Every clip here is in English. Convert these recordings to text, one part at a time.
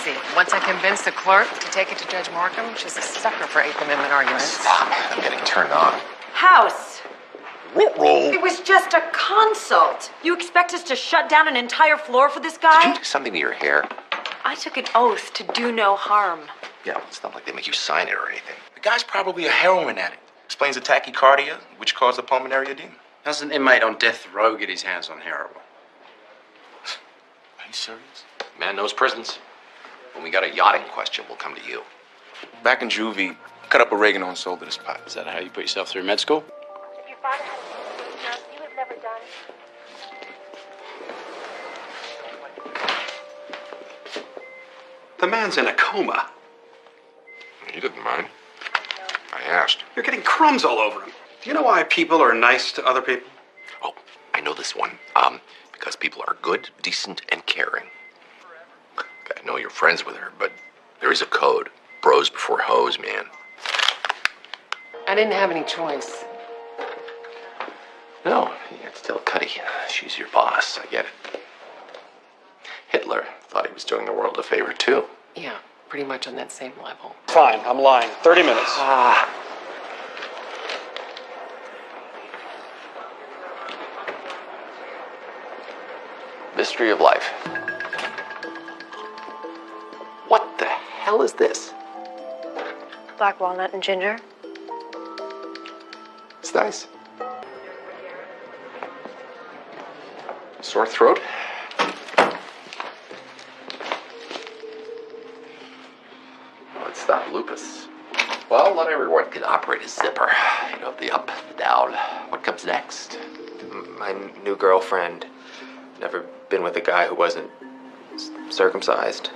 easy. Once I convince the clerk to take it to Judge Markham, she's a sucker for Eighth Amendment arguments. Stop. I'm getting turned on. House! Roll. It was just a consult. You expect us to shut down an entire floor for this guy? Did you do something to your hair? I took an oath to do no harm. Yeah, it's not like they make you sign it or anything. The guy's probably a heroin addict. Explains the tachycardia, which caused the pulmonary edema. How's an inmate on death row get his hands on heroin? Are you serious? Man knows prisons. When we got a yachting question, we'll come to you. Back in juvie, cut up oregano and sold it as pot. Is that how you put yourself through med school? If your father had something else you have never done. The man's in a coma. He didn't mind. I asked. You're getting crumbs all over him. Do you know why people are nice to other people? Oh, I know this one. Because people are good, decent, and caring. I know you're friends with her, but there is a code. Bros before hoes, man. I didn't have any choice. No, you have to tell Cuddy. She's your boss. I get it. Hitler thought he was doing the world a favor, too. Yeah, pretty much on that same level. Fine, I'm lying. 30 minutes. Mystery of life. What the hell is this? Black walnut and ginger. It's nice. Sore throat? Well, it's not lupus. Well, not everyone can operate a zipper. You know, the up, the down. What comes next? My new girlfriend. Never been with a guy who wasn't circumcised.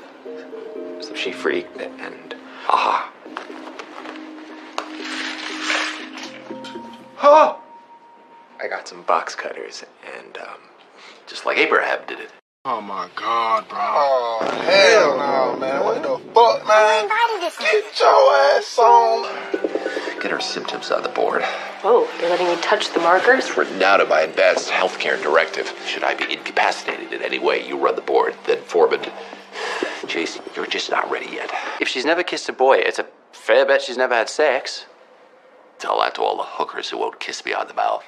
So she freaked and... Ah. Huh. I got some box cutters and, Just like Abraham did it. Oh my God, bro. Oh, hell no, man. What the fuck, man? Get your ass on. Get her symptoms on the board. Whoa, you're letting me touch the markers? It's written out in my advanced healthcare directive. Should I be incapacitated in any way, you run the board. Then Foreman. Jason, you're just not ready yet. If she's never kissed a boy, it's a fair bet she's never had sex. Tell that to all the hookers who won't kiss me on the mouth.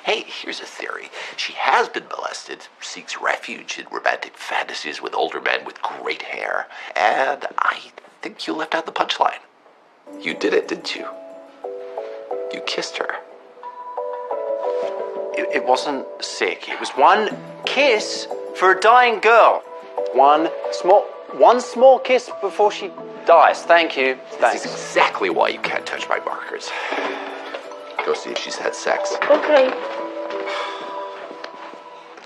Hey, here's a theory. She has been molested, seeks refuge in romantic fantasies with older men with great hair, and I think you left out the punchline. You did it, didn't you? You kissed her. It wasn't sick. It was one kiss for a dying girl. One small kiss before she dies. Thank you. Thanks. This is exactly why you can't touch my markers. Go see if she's had sex. Okay.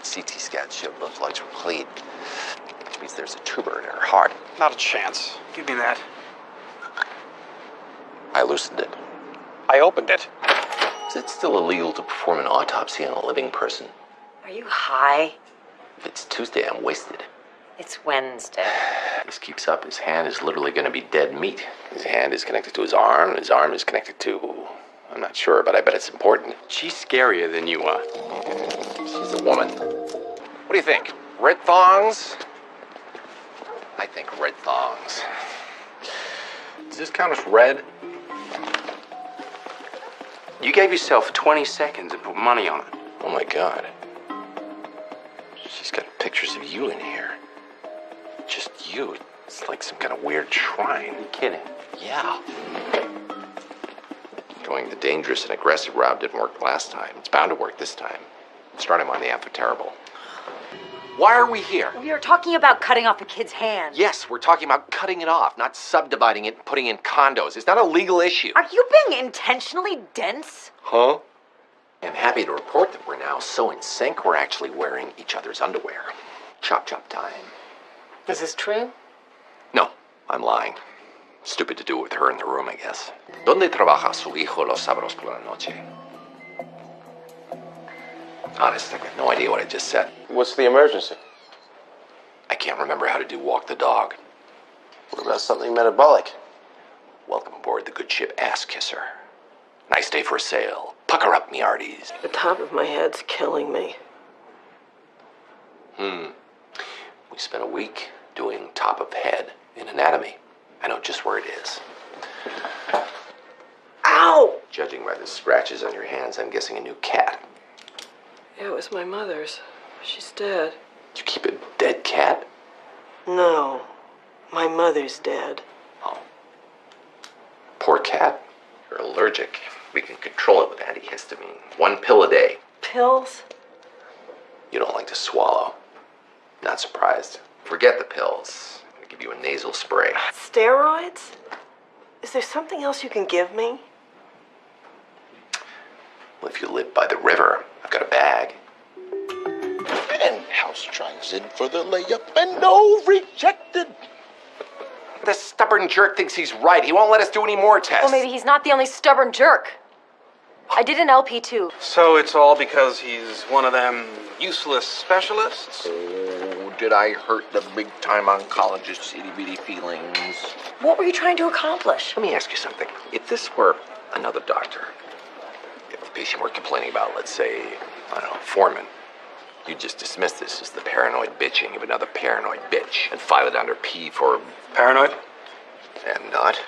CT scan showed lymph nodes were clean, which means there's a tumor in her heart. Not a chance. Give me that. I loosened it. I opened it. Is it still illegal to perform an autopsy on a living person? Are you high? If it's Tuesday, I'm wasted. It's Wednesday. If this keeps up, his hand is literally going to be dead meat. His hand is connected to his arm, and his arm is connected to... I'm not sure, but I bet it's important. She's scarier than you are. She's a woman. What do you think? Red thongs? I think red thongs. Does this count as red? You gave yourself 20 seconds and put money on it. Oh my God. She's got pictures of you in here. Just you. It's like some kind of weird shrine. You kidding? Yeah. Going the dangerous and aggressive route didn't work last time. It's bound to work this time. Start him on the amphitherbal. Why are we here? We are talking about cutting off a kid's hand. Yes, we're talking about cutting it off, not subdividing it and putting in condos. It's not a legal issue. Are you being intentionally dense? Huh? I'm happy to report that we're now so in sync we're actually wearing each other's underwear. Chop chop time. Is this true? No, I'm lying. Stupid to do it with her in the room, I guess. ¿Dónde trabaja su hijo los sábados por la noche? Honest, I got no idea what I just said. What's the emergency? I can't remember how to do walk the dog. What about something metabolic? Welcome aboard the good ship Ass Kisser. Nice day for a sail. Pucker up, me hearties. The top of my head's killing me. We spent a week doing top of head in anatomy. I know just where it is. Ow! Judging by the scratches on your hands, I'm guessing a new cat. Yeah, it was my mother's. She's dead. You keep a dead cat? No, my mother's dead. Oh. Poor cat. You're allergic. We can control it with antihistamine. 1 pill a day. Pills? You don't like to swallow. Not surprised. Forget the pills. I'm gonna give you a nasal spray. Steroids? Is there something else you can give me? Well, if you live by the river, I've got a bag. And House drives in for the layup and no rejected. The stubborn jerk thinks he's right. He won't let us do any more tests. Well, maybe he's not the only stubborn jerk. I did an LP too. So it's all because he's one of them useless specialists? Oh, did I hurt the big-time oncologist's itty-bitty feelings? What were you trying to accomplish? Let me ask you something. If this were another doctor, if the patient were complaining about, let's say, I don't know, Foreman, you'd just dismiss this as the paranoid bitching of another paranoid bitch and file it under P for... Paranoid? And not.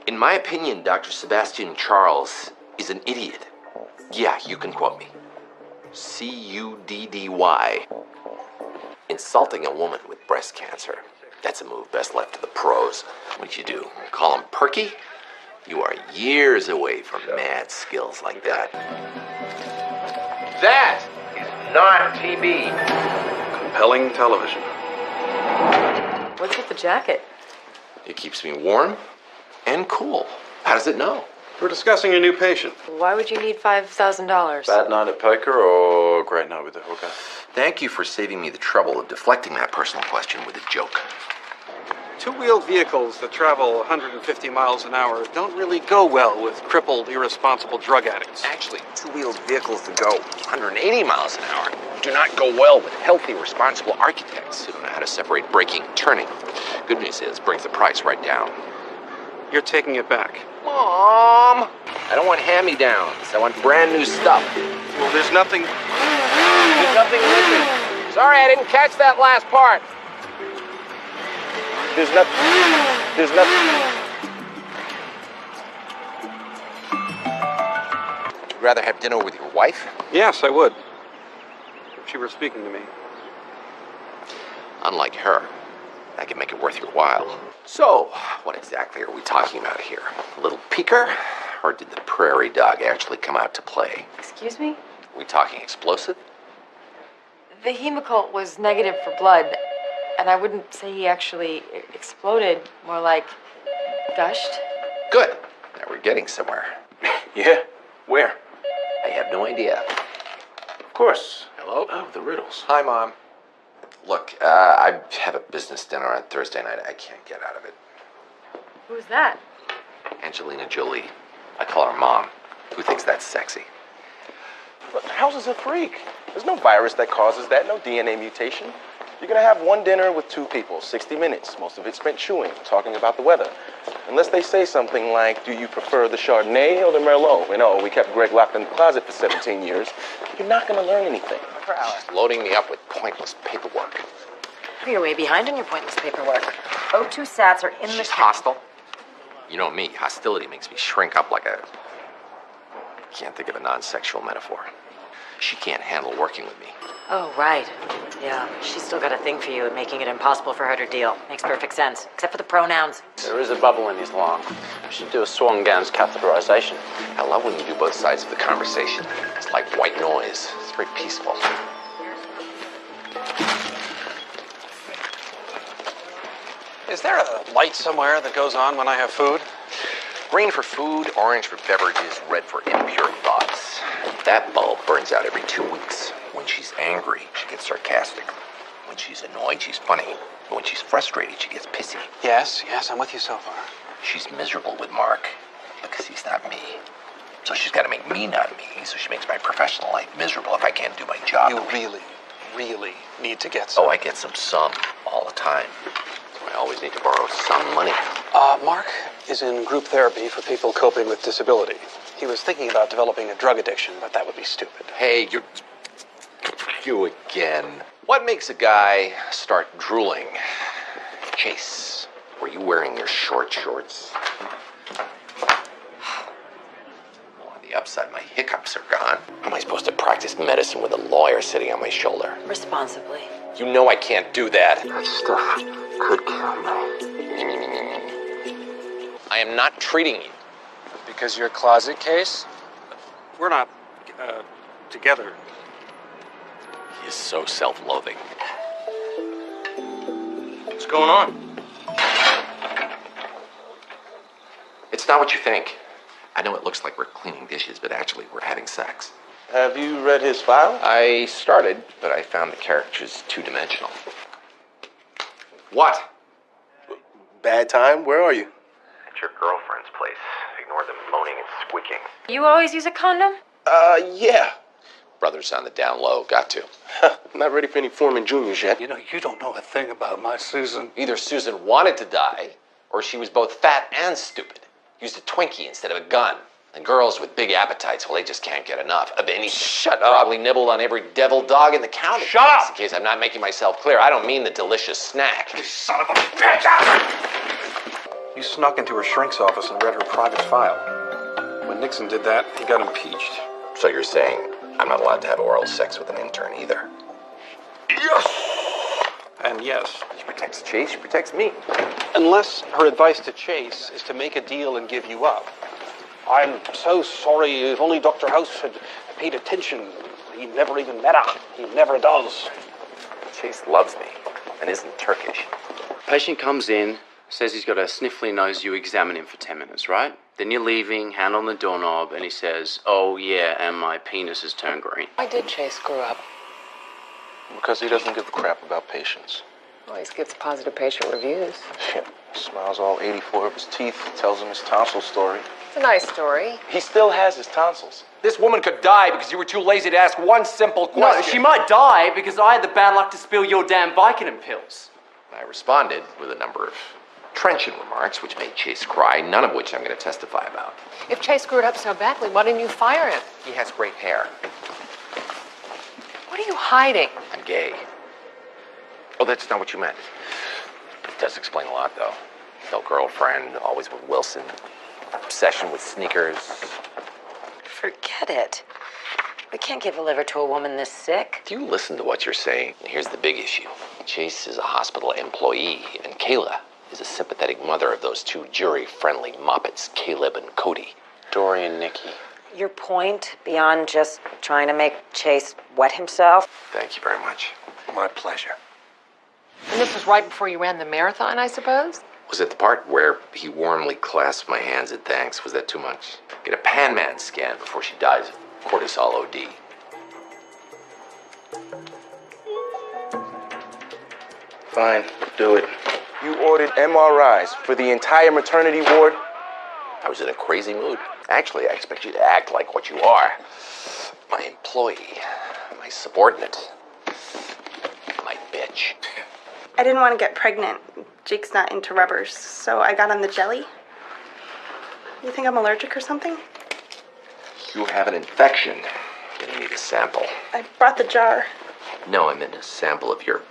In my opinion, Dr. Sebastian Charles is an idiot. Yeah, you can quote me. C-U-D-D-Y. Insulting a woman with breast cancer. That's a move best left to the pros. What you do? Call him perky? You are years away from mad skills like that. That is not TB. Compelling television. What's with the jacket? It keeps me warm and cool. How does it know? We're discussing a new patient. Why would you need $5,000? Bad night at poker or great night with the hooker? Thank you for saving me the trouble of deflecting that personal question with a joke. Two-wheeled vehicles that travel 150 miles an hour don't really go well with crippled, irresponsible drug addicts. Actually, two-wheeled vehicles that go 180 miles an hour do not go well with healthy, responsible architects who don't know how to separate braking and turning. Good news is, it brings the price right down. You're taking it back. Mom! I don't want hand-me-downs. I want brand new stuff. Well, there's nothing... There's nothing missing. Sorry, I didn't catch that last part. There's nothing. You'd rather have dinner with your wife? Yes, I would. If she were speaking to me. Unlike her, I can make it worth your while. So, what exactly are we talking about here? A little peeker? Or did the prairie dog actually come out to play? Excuse me? Are we talking explosive? The hemocult was negative for blood, and I wouldn't say he actually exploded, more like gushed. Good. Now we're getting somewhere. Yeah? Where? I have no idea. Of course. Hello? Oh, the riddles. Hi, Mom. Look, I have a business dinner on Thursday night. I can't get out of it. Who's that? Angelina Jolie. I call her Mom. Who thinks that's sexy? But House is a freak. There's no virus that causes that, no DNA mutation. You're gonna have one dinner with two people, 60 minutes. Most of it spent chewing, talking about the weather. Unless they say something like, do you prefer the Chardonnay or the Merlot? You know, we kept Greg locked in the closet for 17 years. You're not gonna learn anything. She's loading me up with pointless paperwork. You're way behind on your pointless paperwork. O2 sats are in the... She's hostile. You know me, hostility makes me shrink up like a... Can't think of a non-sexual metaphor. She can't handle working with me. Oh, right. Yeah, she's still got a thing for you at making it impossible for her to deal. Makes perfect sense, except for the pronouns. There is a bubble in his lung. We should do a Swan-Ganz catheterization. I love when you do both sides of the conversation. It's like white noise. It's very peaceful. Is there a light somewhere that goes on when I have food? Green for food, orange for beverages, red for impure thoughts. That bulb burns out every 2 weeks. When she's angry, she gets sarcastic. When she's annoyed, she's funny. But when she's frustrated, she gets pissy. Yes, I'm with you so far. She's miserable with Mark because he's not me. So she's got to make me not me, so she makes my professional life miserable if I can't do my job. You really need to get some. Oh, I get some all the time. I always need to borrow some money. Mark is in group therapy for people coping with disability. He was thinking about developing a drug addiction, but that would be stupid. Hey, you're... You again. What makes a guy start drooling? Chase, were you wearing your short shorts? On the upside, my hiccups are gone. How am I supposed to practice medicine with a lawyer sitting on my shoulder? Responsibly. You know I can't do that. That stuff could kill me. I am not treating you. Because you're a closet case? We're not together. He is so self-loathing. What's going on? It's not what you think. I know it looks like we're cleaning dishes, but actually we're having sex. Have you read his file? I started, but I found the characters two-dimensional. What? Bad time? Where are you? At your girlfriend's place. Ignore them moaning and squeaking. You always use a condom? Yeah. Brother's on the down low. Got to. Not ready for any Foreman Juniors yet. You know, you don't know a thing about my Susan. Either Susan wanted to die, or she was both fat and stupid. Used a Twinkie instead of a gun. And girls with big appetites, well, they just can't get enough of anything. Shut up. Probably nibbled on every devil dog in the county. Shut up! In case I'm not making myself clear, I don't mean the delicious snack. You son of a bitch! You snuck into her shrink's office and read her private file. When Nixon did that, he got impeached. So you're saying I'm not allowed to have oral sex with an intern either? Yes! And yes. She protects Chase, she protects me. Unless her advice to Chase is to make a deal and give you up. I'm so sorry. If only Dr. House had paid attention. He never even met her. He never does. Chase loves me and isn't Turkish. Patient comes in, says he's got a sniffly nose, you examine him for 10 minutes, right? Then you're leaving, hand on the doorknob, and he says, oh yeah, and my penis has turned green. Why did Chase screw up? Because he doesn't give a crap about patients. Well, he gets positive patient reviews. Shit. Smiles all 84 of his teeth, tells him his tonsil story. It's a nice story. He still has his tonsils. This woman could die because you were too lazy to ask one simple question. No, she might die because I had the bad luck to spill your damn Vicodin pills. I responded with a number of trenchant remarks which made Chase cry, none of which I'm going to testify about. If Chase screwed up so badly, why didn't you fire him? He has great hair. What are you hiding? I'm gay. Oh, that's not what you meant. It does explain a lot, though. No girlfriend, always with Wilson. Obsession with sneakers. Forget it. We can't give a liver to a woman this sick. Do you listen to what you're saying? Here's the big issue. Chase is a hospital employee, and Kayla is a sympathetic mother of those two jury-friendly moppets, Caleb and Cody. Dory and Nikki. Your point, beyond just trying to make Chase wet himself? Thank you very much. My pleasure. And this was right before you ran the marathon, I suppose? Was it the part where he warmly clasped my hands in thanks? Was that too much? Get a Pan Man scan before she dies of cortisol OD. Fine, do it. You ordered MRIs for the entire maternity ward? I was in a crazy mood. Actually, I expect you to act like what you are. My employee, my subordinate, my bitch. I didn't want to get pregnant. Jake's not into rubbers, so I got on the jelly. You think I'm allergic or something? You have an infection. Gonna need a sample. I brought the jar. No, I meant a sample of your...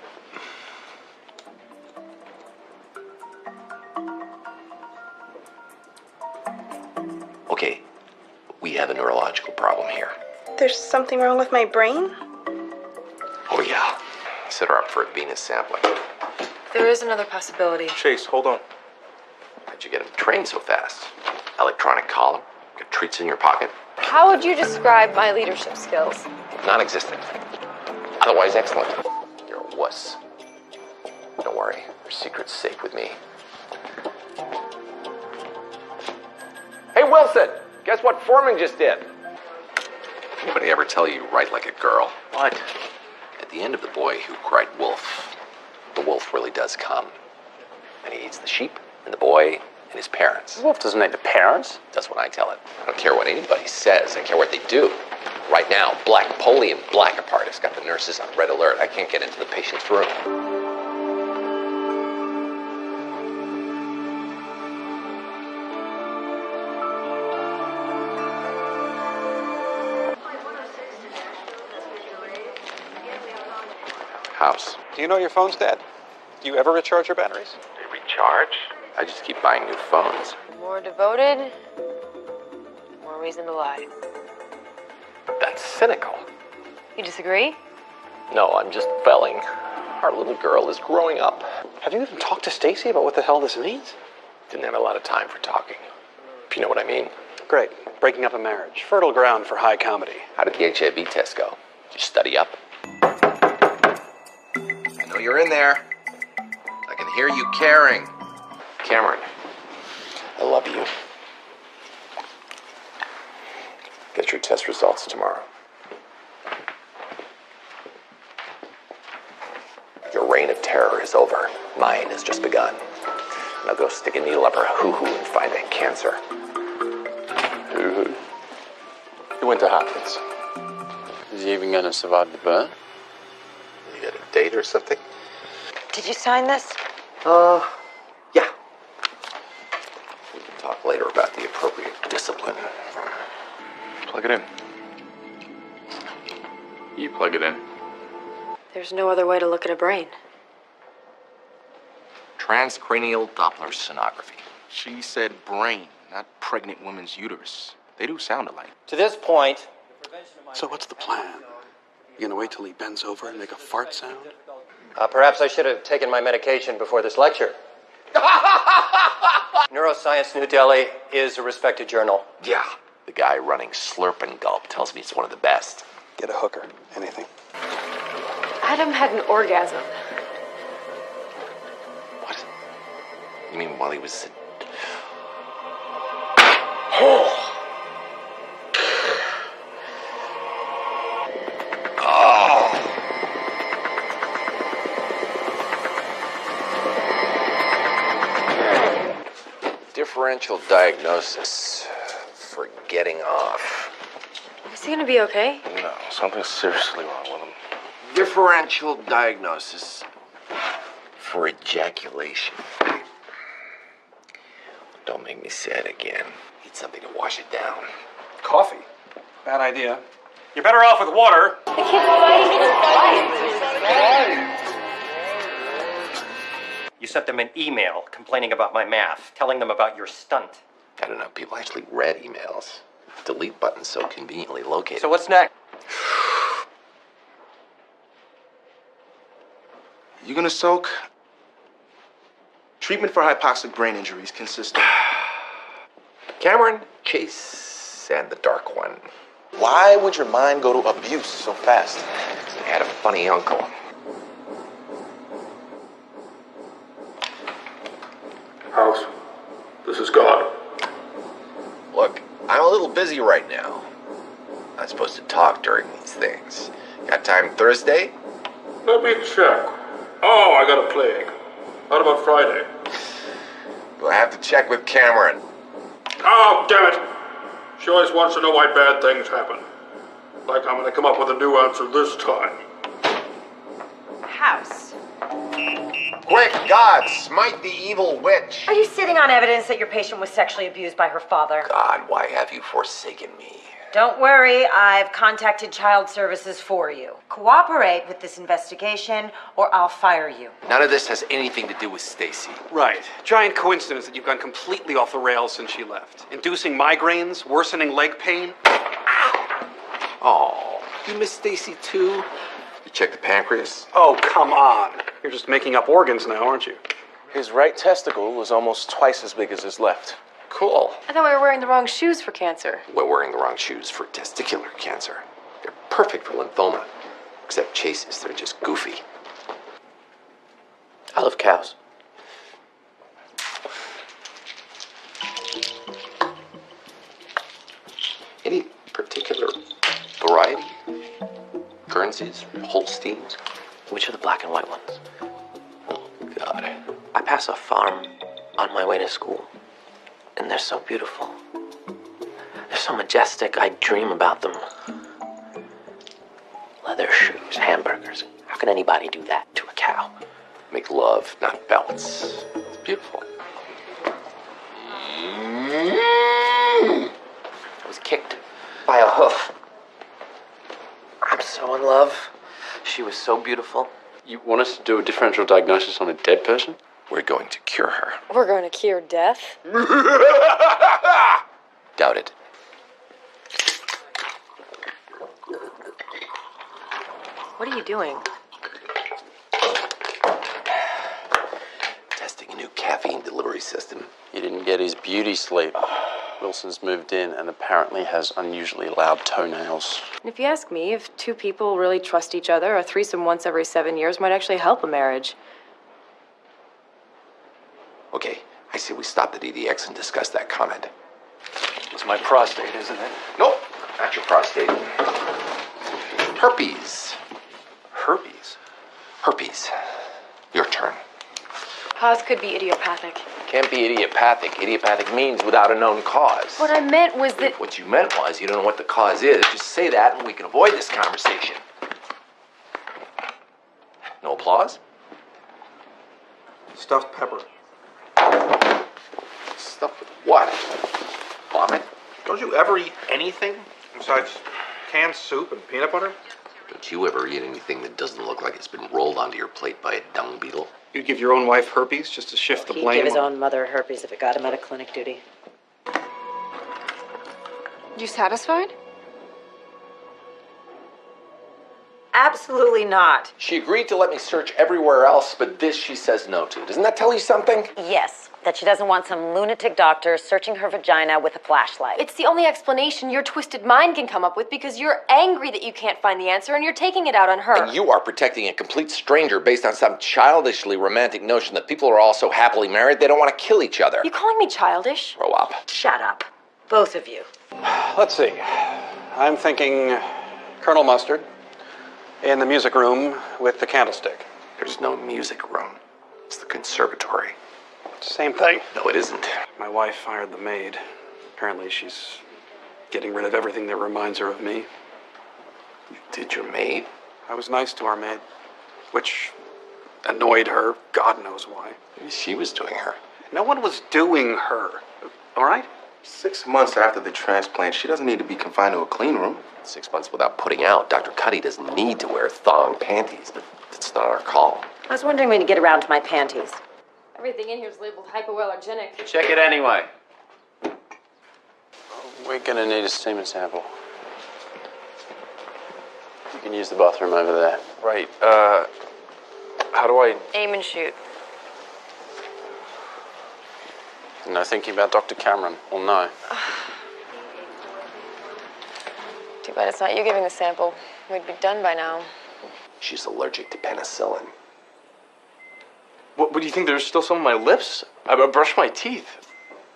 Okay, we have a neurological problem here. There's something wrong with my brain? Oh yeah, set her up for a venous sampling. There is another possibility. Chase, hold on. How'd you get him trained so fast? Electronic collar? Got treats in your pocket? How would you describe my leadership skills? Non-existent. Otherwise excellent. You're a wuss. Don't worry, your secret's safe with me. Hey, Wilson! Guess what Foreman just did? Anybody ever tell you write like a girl? What? At the end of The Boy Who Cried Wolf, the wolf really does come. And he eats the sheep, and the boy, and his parents. The wolf doesn't eat the parents. That's what I tell it. I don't care what anybody says. I care what they do. Right now, Black Polly and Blackapart has got the nurses on red alert. I can't get into the patient's room. House. Do you know your phone's dead? Do you ever recharge your batteries? They recharge? I just keep buying new phones. The more devoted, the more reason to lie. That's cynical. You disagree? No, I'm just felling. Our little girl is growing up. Have you even talked to Stacy about what the hell this means? Didn't have a lot of time for talking. If you know what I mean. Great. Breaking up a marriage. Fertile ground for high comedy. How did the HIV test go? Did you study up? I know you're in there. I can hear you caring. Cameron, I love you. Get your test results tomorrow. Your reign of terror is over. Mine has just begun. Now go stick a needle up her hoo-hoo and find that cancer. Hoo-hoo. He went to Hopkins. Is he even gonna survive the burn? You got a date or something? Did you sign this? Yeah. We can talk later about the appropriate discipline. Plug it in. You plug it in. There's no other way to look at a brain. Transcranial Doppler sonography. She said brain, not pregnant woman's uterus. They do sound alike. To this point, So what's the plan? You gonna wait till he bends over and make a fart sound? perhaps I should have taken my medication before this lecture. Neuroscience New Delhi is a respected journal. Yeah. The guy running Slurp and Gulp tells me it's one of the best. Get a hooker. Anything. Adam had an orgasm. What? You mean while he was... Differential diagnosis for getting off. Is he gonna be okay? No, something's seriously wrong with him. Differential diagnosis for ejaculation. Don't make me sad again. Need something to wash it down. Coffee. Bad idea. You're better off with water. You sent them an email complaining about my math, telling them about your stunt. I don't know, people actually read emails. Delete button's so conveniently located. So what's next? You gonna soak? Treatment for hypoxic brain injuries consists of... Cameron, Chase, and the Dark One. Why would your mind go to abuse so fast? He had a funny uncle. House, this is God. Look, I'm a little busy right now. Not supposed to talk during these things. Got time Thursday? Let me check. Oh, I got a plague. What about Friday? We'll have to check with Cameron. Oh, damn it. She always wants to know why bad things happen. Like I'm gonna come up with a new answer this time. House. Quick, God, smite the evil witch. Are you sitting on evidence that your patient was sexually abused by her father? God, why have you forsaken me? Don't worry, I've contacted child services for you. Cooperate with this investigation or I'll fire you. None of this has anything to do with Stacy. Right. Giant coincidence that you've gone completely off the rails since she left. Inducing migraines, worsening leg pain. Oh, you miss Stacy too? You check the pancreas? Oh, come on. You're just making up organs now, aren't you? His right testicle was almost twice as big as his left. Cool. I thought we were wearing the wrong shoes for cancer. We're wearing the wrong shoes for testicular cancer. They're perfect for lymphoma. Except Chase's, they're just goofy. I love cows. Any particular variety? Guernseys? Holsteins? Which are the black and white ones? Oh, God. I pass a farm on my way to school, and they're so beautiful. They're so majestic, I dream about them. Leather shoes, hamburgers. How can anybody do that to a cow? Make love, not belts. It's beautiful. I was kicked by a hoof. I'm so in love. She was so beautiful. You want us to do a differential diagnosis on a dead person? We're going to cure her. We're going to cure death? Doubt it. What are you doing? Testing a new caffeine delivery system. He didn't get his beauty sleep. Wilson's moved in and apparently has unusually loud toenails. And if you ask me, if two people really trust each other, a threesome once every 7 years might actually help a marriage. Okay, I say we stop the DDX and discuss that comment. It's my prostate, isn't it? Nope, not your prostate. Herpes. Herpes? Herpes. Your turn. Haas could be idiopathic. Can't be idiopathic. Idiopathic means without a known cause. What I meant was that... What you meant was you don't know what the cause is. Just say that and we can avoid this conversation. No applause? Stuffed pepper. Stuff with what? Vomit? Don't you ever eat anything besides canned soup and peanut butter? Don't you ever eat anything that doesn't look like it's been rolled onto your plate by a dung beetle? You'd give your own wife herpes just to shift the He'd blame? give his own mother herpes if it got him out of clinic duty. You satisfied? Absolutely not. She agreed to let me search everywhere else, but this she says no to. Doesn't that tell you something? Yes, that she doesn't want some lunatic doctor searching her vagina with a flashlight. It's the only explanation your twisted mind can come up with because you're angry that you can't find the answer and you're taking it out on her. And you are protecting a complete stranger based on some childishly romantic notion that people are all so happily married they don't want to kill each other. You calling me childish? Grow up. Shut up. Both of you. Let's see. I'm thinking Colonel Mustard in the music room with the candlestick. There's no music room. It's the conservatory. Same thing. No, it isn't. My wife fired the maid. Apparently she's getting rid of everything that reminds her of me. You did your maid? I was nice to our maid, which annoyed her. God knows why. Maybe she was doing her. No one was doing her. All right? 6 months after the transplant, she doesn't need to be confined to a clean room. 6 months without putting out. Dr. Cuddy doesn't need to wear thong panties, but it's not our call. I was wondering when you get around to my panties. Everything in here is labeled hypoallergenic. Check it anyway. We're gonna need a semen sample. You can use the bathroom over there. Right, how do I... Aim and shoot. No thinking about Dr. Cameron. Well, no. Too bad it's not you giving the sample. We'd be done by now. She's allergic to penicillin. What do you think, there's still some on my lips? I brushed my teeth.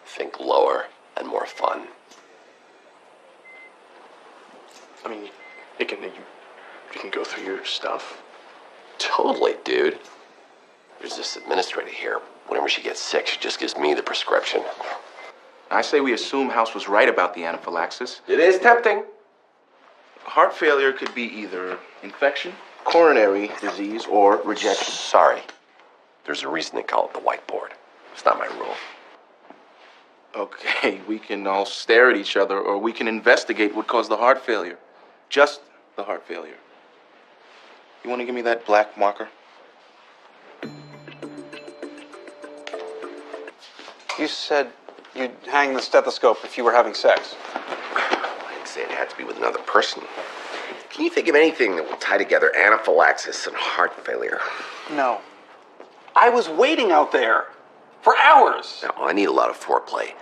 Think lower and more fun. I mean, you can go through your stuff. Totally, dude. There's this administrator here. Whenever she gets sick, she just gives me the prescription. I say we assume House was right about the anaphylaxis. It is tempting. Heart failure could be either infection, coronary disease, or rejection. Sorry. There's a reason they call it the whiteboard. It's not my rule. Okay, we can all stare at each other, or we can investigate what caused the heart failure. Just the heart failure. You want to give me that black marker? You said you'd hang the stethoscope if you were having sex. I didn't say it had to be with another person. Can you think of anything that will tie together anaphylaxis and heart failure? No. I was waiting out there for hours. No, I need a lot of foreplay.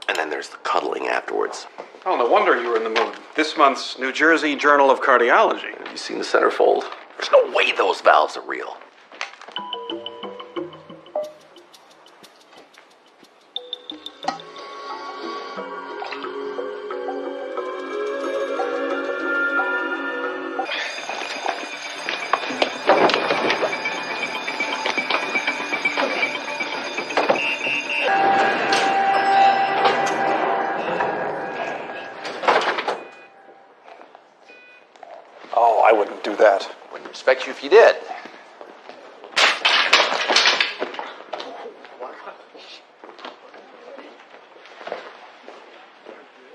And then there's the cuddling afterwards. Oh, no wonder you were in the mood. This month's New Jersey Journal of Cardiology. Have you seen the centerfold? There's no way those valves are real. Oh, I wouldn't do that. Wouldn't respect you if you did.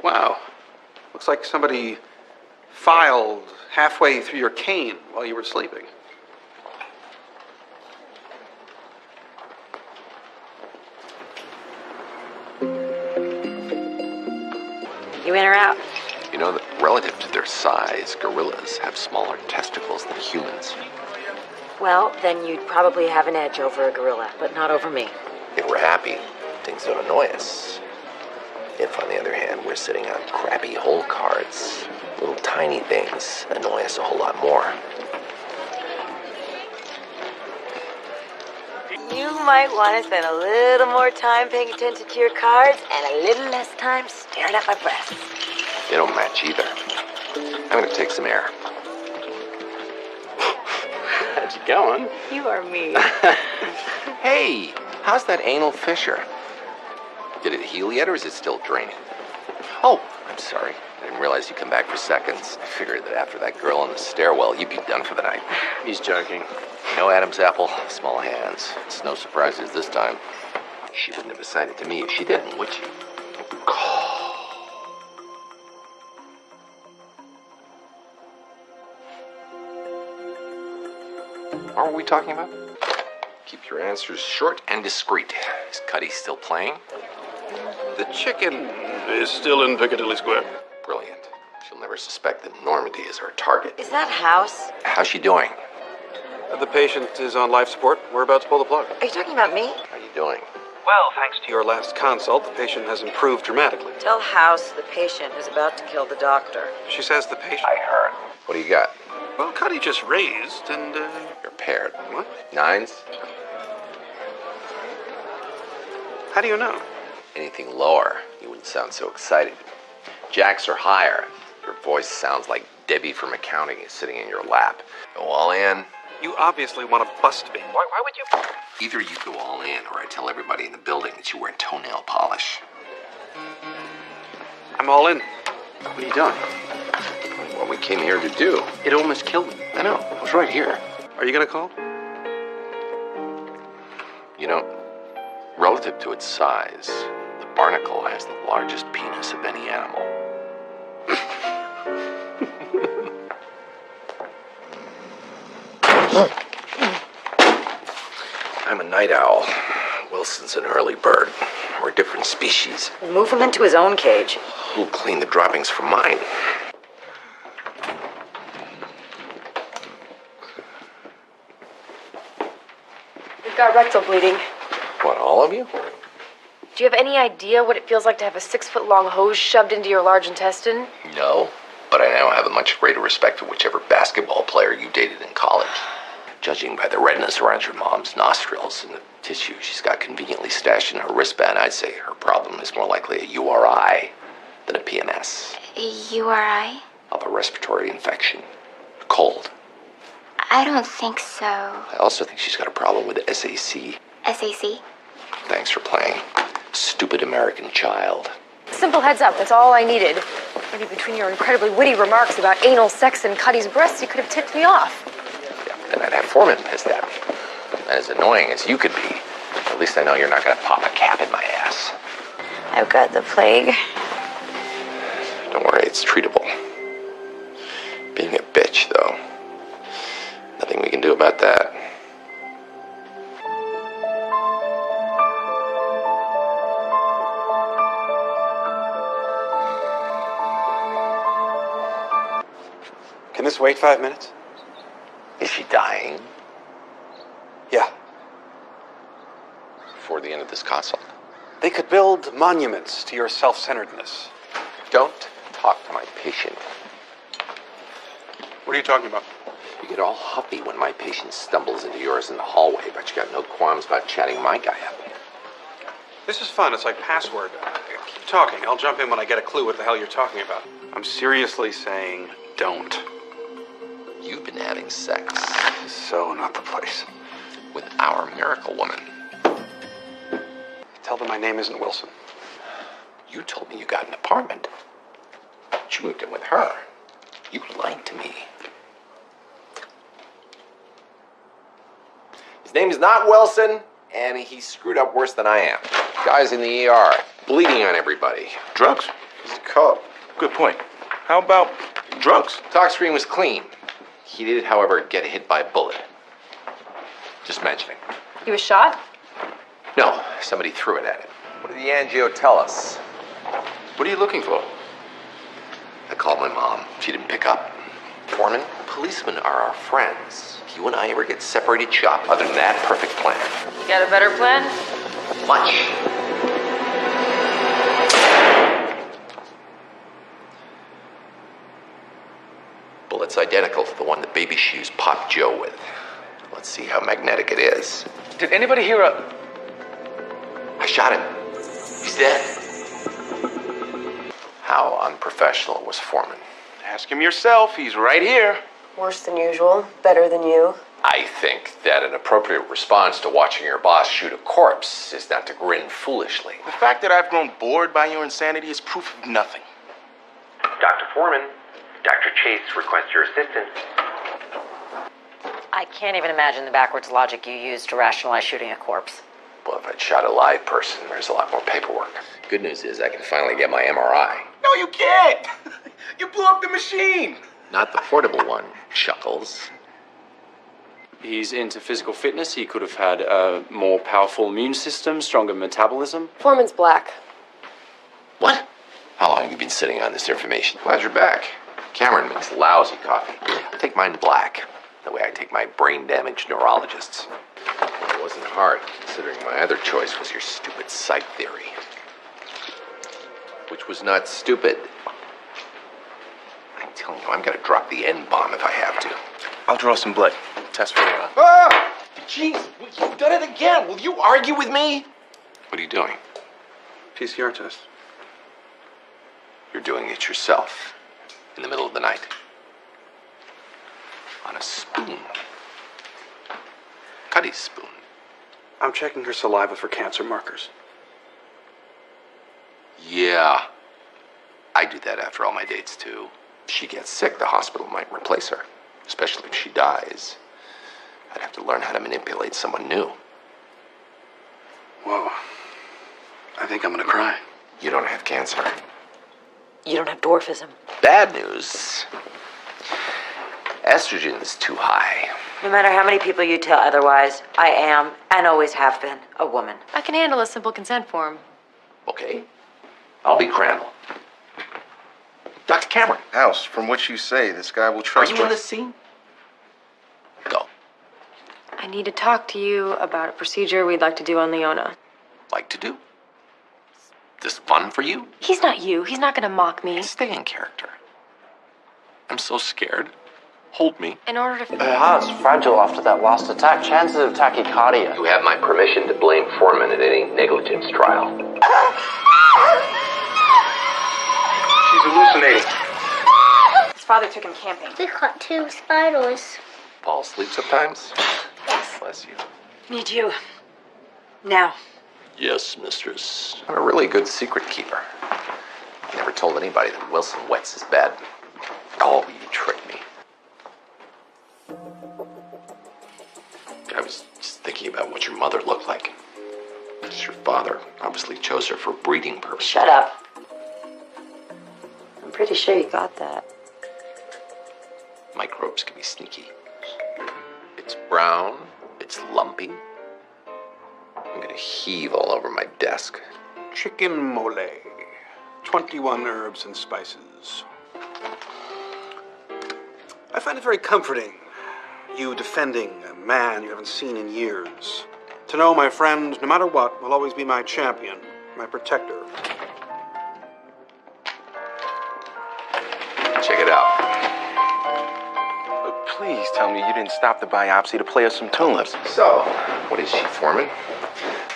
Wow. Looks like somebody filed halfway through your cane while you were sleeping. You know that relative to their size, gorillas have smaller testicles than humans. Well, then you'd probably have an edge over a gorilla, but not over me. If we're happy, things don't annoy us. If, on the other hand, we're sitting on crappy hole cards, little tiny things annoy us a whole lot more. You might want to spend a little more time paying attention to your cards and a little less time staring at my breasts. They don't match either. I'm gonna take some air. How's it going? You are me. Hey, how's that anal fissure? Did it heal yet, or is it still draining? Oh, I'm sorry. I didn't realize you'd come back for seconds. I figured that after that girl in the stairwell, you'd be done for the night. He's joking. No Adam's apple, small hands. It's no surprises this time. She wouldn't have decided to me if she didn't, would she? What were we talking about? Keep your answers short and discreet. Is Cuddy still playing? The chicken is still in Piccadilly Square. Brilliant. She'll never suspect that Normandy is her target. Is that House? How's she doing? The patient is on life support. We're about to pull the plug. Are you talking about me? How are you doing? Well, thanks to your last consult, the patient has improved dramatically. Tell House the patient is about to kill the doctor. She says the patient... I heard. What do you got? Well, Cuddy just raised, and, You're paired. What? Nines? How do you know? Anything lower, you wouldn't sound so excited. Jacks are higher. Your voice sounds like Debbie from accounting is sitting in your lap. Go all in. You obviously want to bust me. Why would you... Either you go all in, or I tell everybody in the building that you wear toenail polish. I'm all in. What are you doing? What we came here to do. It almost killed me. I know. I was right here. Are you going to call? You know, relative to its size, the barnacle has the largest penis of any animal. I'm a night owl. Wilson's an early bird. We're a different species. Move him into his own cage. Who'll clean the droppings from mine? We've got rectal bleeding. What, all of you? Do you have any idea what it feels like to have a 6-foot-long hose shoved into your large intestine? No, but I now have a much greater respect for whichever basketball player you dated in college. Judging by the redness around your mom's nostrils and the tissue she's got conveniently stashed in her wristband, I'd say her problem is more likely a URI than a PMS. A URI? Upper respiratory infection. Cold. I don't think so. I also think she's got a problem with SAC. SAC? Thanks for playing. Stupid American child. Simple heads up, that's all I needed. Maybe between your incredibly witty remarks about anal sex and Cuddy's breasts, you could have tipped me off. Then I'd have Foreman pissed at me. And as annoying as you could be, at least I know you're not going to pop a cap in my ass. I've got the plague. Don't worry, it's treatable. Being a bitch, though. Nothing we can do about that. Can this wait 5 minutes? Is she dying? Yeah. Before the end of this consult? They could build monuments to your self-centeredness. Don't talk to my patient. What are you talking about? You get all huffy when my patient stumbles into yours in the hallway, but you got no qualms about chatting my guy up. This is fun. It's like password. Keep talking. I'll jump in when I get a clue what the hell you're talking about. I'm seriously saying don't. You've been having sex. So not the place. With our miracle woman. Tell them my name isn't Wilson. You told me you got an apartment. But you moved in with her. You lied to me. His name is not Wilson, and he screwed up worse than I am. Guy's in the ER, bleeding on everybody. Drugs? He's a cop. Good point. How about drugs? Talk screen was clean. He did, however, get hit by a bullet. Just mentioning. He was shot? No, somebody threw it at him. What did the angio tell us? What are you looking for? A called my mom. She didn't pick up. Foreman, policemen are our friends. If you and I ever get separated shop, other than that, perfect plan. You got a better plan? Much. Bullet's identical to the one that Baby Shoes popped Joe with. Let's see how magnetic it is. Did anybody hear a... I shot him. He's dead. How unprofessional was Foreman? Ask him yourself. He's right here. Worse than usual, better than you. I think that an appropriate response to watching your boss shoot a corpse is not to grin foolishly. The fact that I've grown bored by your insanity is proof of nothing. Dr. Foreman, Dr. Chase requests your assistance. I can't even imagine the backwards logic you use to rationalize shooting a corpse. Well, if I'd shot a live person, there's a lot more paperwork. Good news is I can finally get my MRI. No, you can't. You blew up the machine. Not the portable one, Chuckles. He's into physical fitness. He could have had a more powerful immune system, stronger metabolism. Foreman's black. What? How long have you been sitting on this information? Glad you're back. Cameron makes lousy coffee. I take mine black, the way I take my brain-damaged neurologists. It wasn't hard, considering my other choice was your stupid psych theory. Which was not stupid. I'm telling you, I'm gonna drop the N-bomb if I have to. I'll draw some blood. Test for Ah! Jeez, you've done it again. Will you argue with me? What are you doing? PCR test. You're doing it yourself. In the middle of the night. On a spoon. Cuddy's spoon. I'm checking her saliva for cancer markers. Yeah. I do that after all my dates, too. If she gets sick, the hospital might replace her. Especially if she dies. I'd have to learn how to manipulate someone new. Whoa. I think I'm gonna cry. You don't have cancer. You don't have dwarfism. Bad news. Estrogen's too high. No matter how many people you tell otherwise, I am, and always have been, a woman. I can handle a simple consent form. Okay. I'll be Crandall. Dr. Cameron. House, from what you say, this guy will Are trust you in this scene? Go. I need to talk to you about a procedure we'd like to do on Leona. Like to do? This fun for you? He's not you. He's not going to mock me. Stay in character. I'm so scared. Hold me. In order to... Her heart's fragile after that last attack. Chances of tachycardia. You have my permission to blame Foreman in any negligence trial. She's hallucinating. His father took him camping. We caught 2 spiders. Fall asleep sometimes? Yes. Bless you. Need you. Now. Yes, mistress. I'm a really good secret keeper. I never told anybody that Wilson wets his bed. Oh, you tricked me. I was just thinking about what your mother looked like. Your father obviously chose her for breeding purposes. Shut up. I'm pretty sure you got that. Microbes can be sneaky. It's brown. It's lumpy. I'm gonna heave all over my desk. Chicken mole. 21 herbs and spices. I find it very comforting, you defending a man you haven't seen in years. To know my friend, no matter what, will always be my champion, my protector. Check it out. Please tell me you didn't stop the biopsy to play us some tunes. So, what is she, Foreman?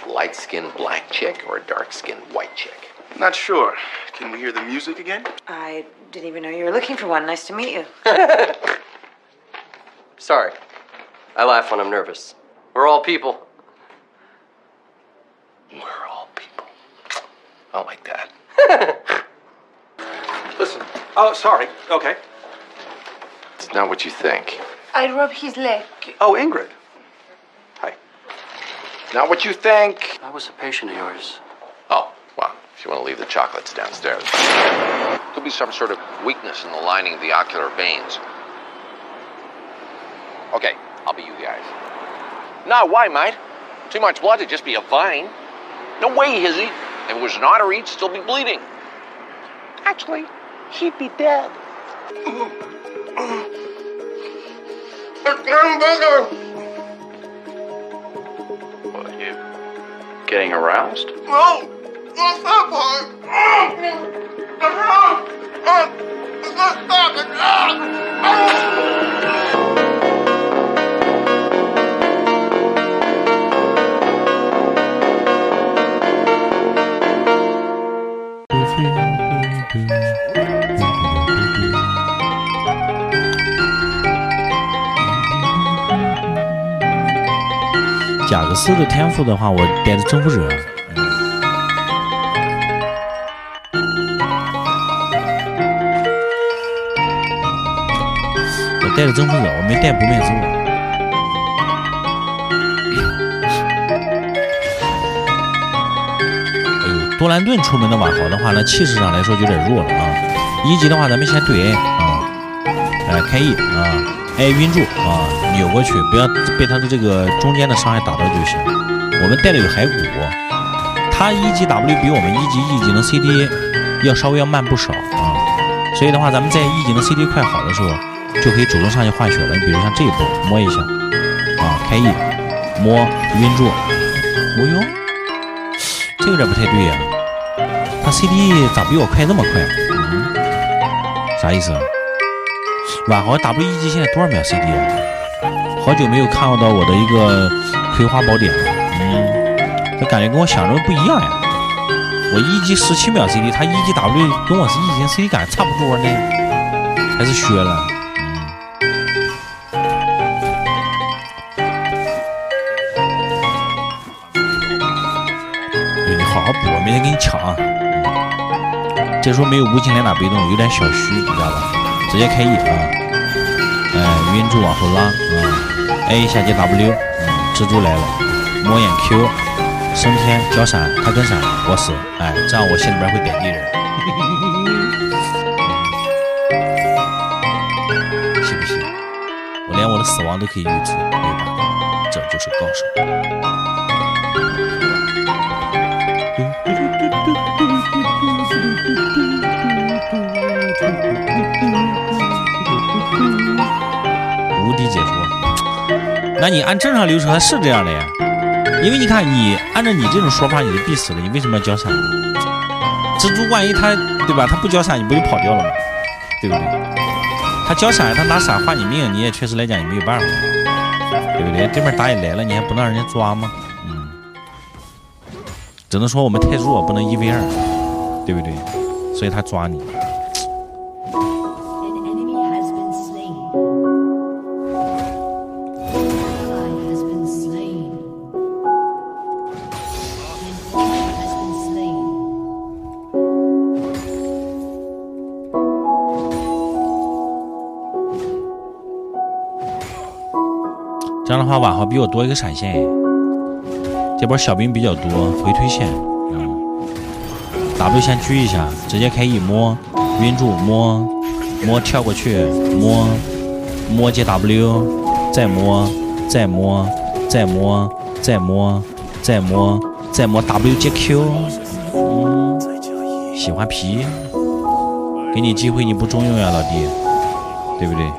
Light-skinned black chick or a dark-skinned white chick? Not sure. Can we hear the music again? I didn't even know you were looking for one. Nice to meet you. Sorry. I laugh when I'm nervous. We're all people. We're all people. I like that. Listen. Oh, sorry. Okay. It's not what you think. I rub his leg. Oh, Ingrid. Hi. Not what you think. I was a patient of yours. Oh, well, if you want to leave the chocolates downstairs. Could be some sort of weakness in the lining of the ocular veins. Okay, I'll be you guys. No, why, mate? Too much blood to just be a vein. No way, Hizzy. If it was an artery, it'd still be bleeding. Actually, she'd be dead. What, are you getting aroused? No, not that part. It's not stopping.贾克斯的天赋的话，我带着征服者。我带着征服者，我没带不灭之物。哎呦，多兰顿出门的瓦豪的话呢，气势上来说有点弱了啊。一级的话，咱们先对 A 啊，开 E 啊。晕住啊，扭过去，不要被他的这个中间的伤害打到就行。我们带了有骸骨，他1级 W 比我们1级 E 技能 CD 要稍微要慢不少啊，所以的话，咱们在 E 技能 CD 快好的时候，就可以主动上去换血了。你比如像这一波摸一下啊，开 E 摸晕住，哦哟，这有点不太对呀、他 CD 咋比我快那么快？啥意思啊？瓦豪 W1 级现在多少秒 CD 啊？好久没有看到我的一个葵花宝典了，这感觉跟我想中不一样呀。我1级17秒 CD， 他1级 W 跟我是1级 CD 感觉差不多呢，还是削了。对，你好好补，没人给你抢啊。这时候没有无情连打被动，有点小虚，你知道吧？直接开 E 啊，晕住往后拉，A 下接 W，蜘蛛来了，摸眼 Q， 升天交闪，他跟闪，我死，这样我心里边会点敌人，信不信？我连我的死亡都可以预知，没有办法，这就是高手。无敌解说，那你按正常流程它是这样的呀，因为你看你按照你这种说法你就必死了，你为什么要交闪？蜘蛛万一他对吧，他不交闪你不就跑掉了吗？对不对？他交闪他拿闪换你命，你也确实来讲也没有办法，对不对？对面打野来了你还不让人家抓吗？只能说我们太弱不能1v2，对不对？所以他抓你。这样的话，瓦豪比我多一个闪现，这波小兵比较多，回推线，W 先狙一下，直接开 E 摸，晕住摸，跳过去摸接 W， 再摸 W 接 Q， 喜欢皮，给你机会你不中用呀，老弟，对不对？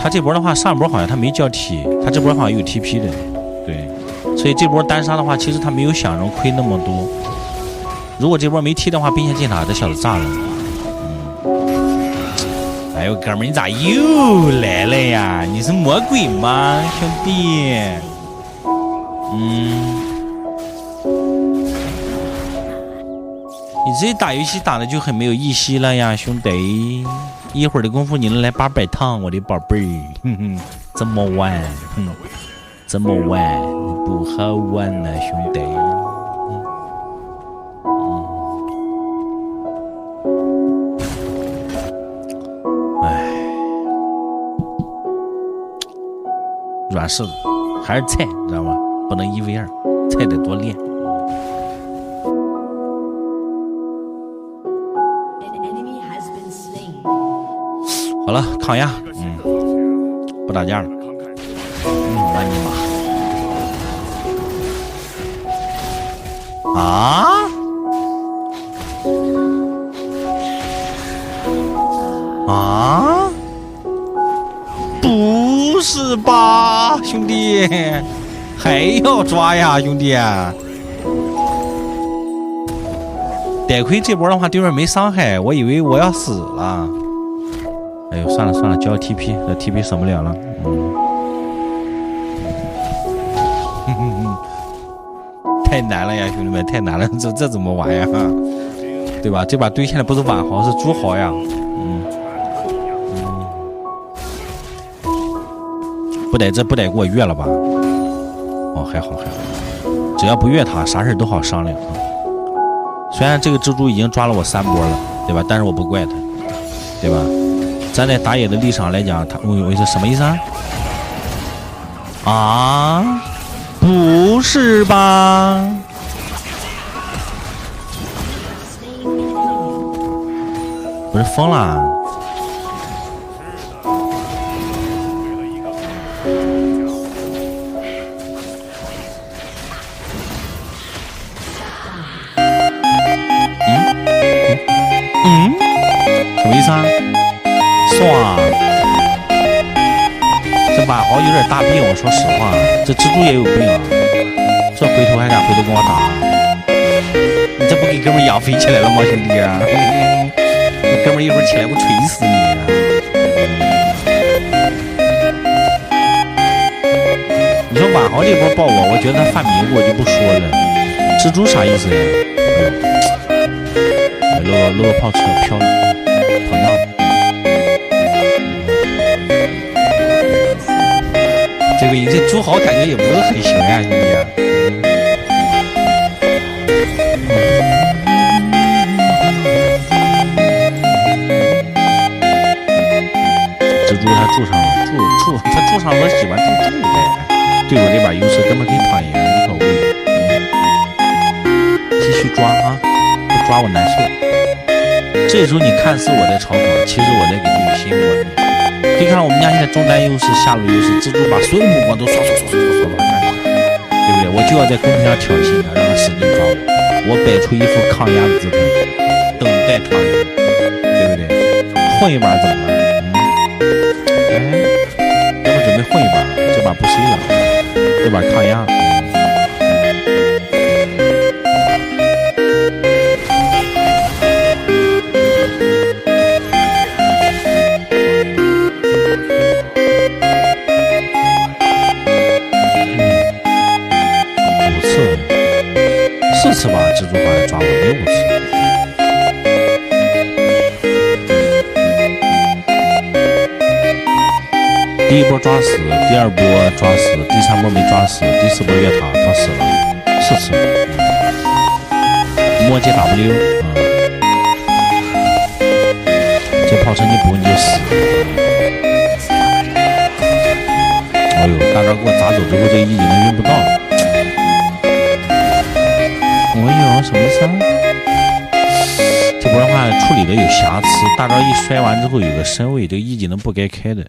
他这波的话，上波好像他没交 T， 他这波好像有 TP 的，对，所以这波单杀的话，其实他没有想中亏那么多。如果这波没 T 的话，兵线进塔，这小子炸了。哎呦，哥们儿，你咋又来了呀？你是魔鬼吗，兄弟？你这打游戏打的就很没有意思了呀，兄弟。一会儿的功夫你能来800趟，我的宝贝儿，这么晚，这么晚不好玩了，兄弟。软柿子还是菜，知道吗？不能1v2，菜得多练。好了，抗压，不打架了。妈你妈！啊！啊？不是吧，兄弟，还要抓呀，兄弟！得亏这波的话对面没伤害，我以为我要死了。哎呦，算了算了，交 TP， 这 TP 省不了了。太难了呀，兄弟们，太难了，这怎么玩呀？对吧？这把对现在不是晚豪，是朱豪呀。这不得给我越了吧？哦，还好还好，只要不越他，啥事都好商量。虽然这个蜘蛛已经抓了我3波了，对吧？但是我不怪他，对吧？站在打野的立场来讲，他我是什么意思啊？啊？不是吧？不是疯了？什么意思啊？爽！这马豪有点大病，我说实话，这蜘蛛也有病啊！这回头还敢回头跟我打？你这不给哥们养肥起来了吗，兄弟啊？你哥们一会儿起来不锤死你啊！你说马豪这波爆我觉得他犯迷糊，我就不说了。蜘蛛啥意思呀？漏个炮车飘了，跑闹。这朱豪感觉也不是很行呀，兄弟啊。蜘蛛他住上了，他住上我喜欢住呗。对我这把优势根本可以躺赢，无所谓。继续抓啊，不抓我难受。这时候你看似我在嘲讽，其实我在给队友心窝。可以看到我们家现在中单优势、下路优势，蜘蛛把所有的目光都刷到他干，对不对？我就要在公屏上挑衅他，让他使劲抓我。我摆出一副抗压的姿态，等待他赢，对不对？混一把怎么了？要不准备混一把，这把不 C 了，这把抗压。4次吧，蜘蛛好像抓我6次。第一波抓死，第2波抓死，第3波没抓死，第4波越塔他死了4次。末接 W， 这炮车你补你就死。哎呦，大招给我砸走之后，这一技能用不到了。哎呦，什么意思啊？这波的话处理的有瑕疵，大招一摔完之后有个身位，这个一技能不该开的。